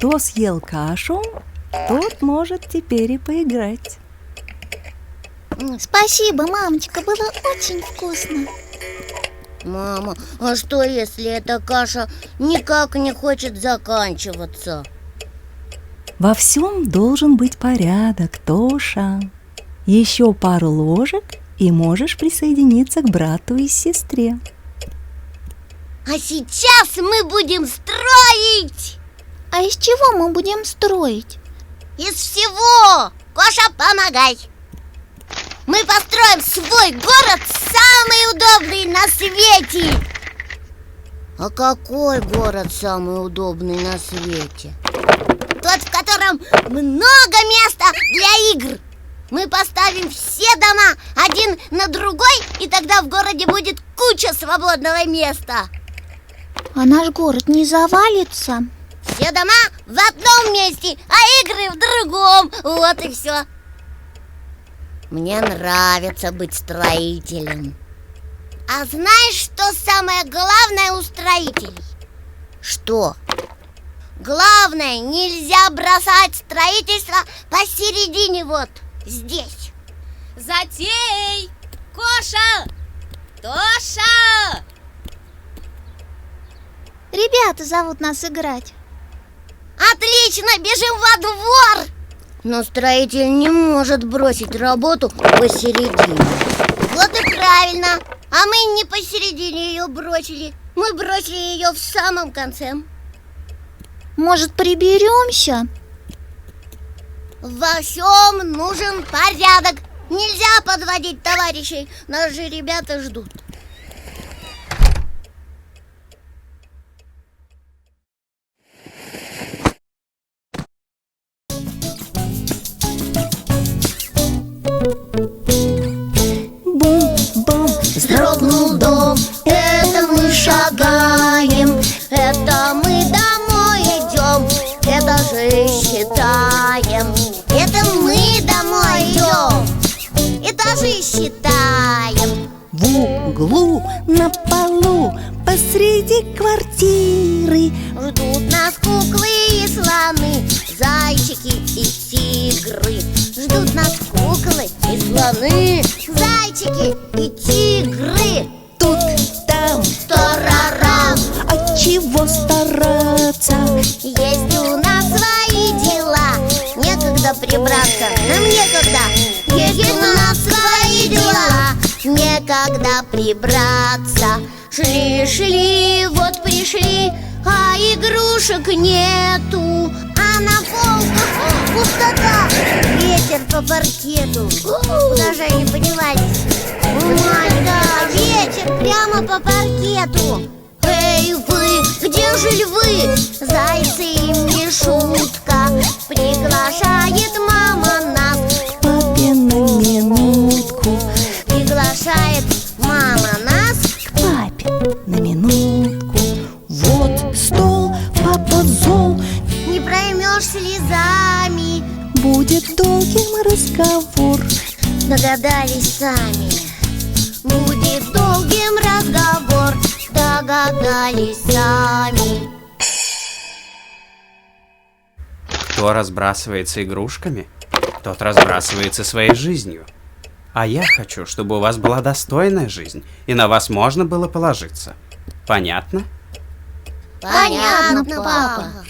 Кто съел кашу, тот может теперь и поиграть. Спасибо, мамочка, было очень вкусно. Мама, а что если эта каша никак не хочет заканчиваться? Во всем должен быть порядок, Тоша. Еще пару ложек, и можешь присоединиться к брату и сестре. А сейчас мы будем строить! А из чего мы будем строить? Из всего! Коша, помогай! Мы построим свой город, самый удобный на свете! А какой город самый удобный на свете? Тот, в котором много места для игр. Мы поставим все дома один на другой, и тогда в городе будет куча свободного места. А наш город не завалится? Все дома в одном месте, а игры в другом. Вот и все. Мне нравится быть строителем. А знаешь, что самое главное у строителей? Что? Главное, нельзя бросать строительство посередине, вот здесь. Затей! Коша! Тоша! Ребята зовут нас играть. Отлично, бежим во двор! Но строитель не может бросить работу посередине. Вот и правильно. А мы не посередине ее бросили. Мы бросили ее в самом конце. Может, приберемся? Во всем нужен порядок. Нельзя подводить товарищей. Нас же ребята ждут. Бум-бум, Вздрогнул дом, это мы шагаем, это мы домой идем, этажи считаем, это мы домой идем, этажи считаем. в углу, на полу, посреди квартиры Ждут нас куклы и слоны, зайчики и тигры. Ждут нас куклы и слоны, зайчики и тигры. тут, там, Тарарам, от чего стараться? есть у нас свои дела, некогда прибраться, нам некогда. Есть у нас свои дела, некогда прибраться. Шли, вот пришли, а игрушек нету. А на полках пустота, ветер по паркету. Куда же они подевались? Да, ветер прямо по паркету. Эй, вы, где же львы? Зайцы им не шутка. Приглашает мама нас, Папе на минутку, приглашает мама нас. к папе на минутку. Вот стол, папа зол, Не проймешь слезами, будет долгим разговор. догадались сами. Будет долгим разговор, догадались сами. Кто разбрасывается игрушками, тот разбрасывается своей жизнью. А я хочу, чтобы у вас была достойная жизнь, и на вас можно было положиться. Понятно? Понятно, папа.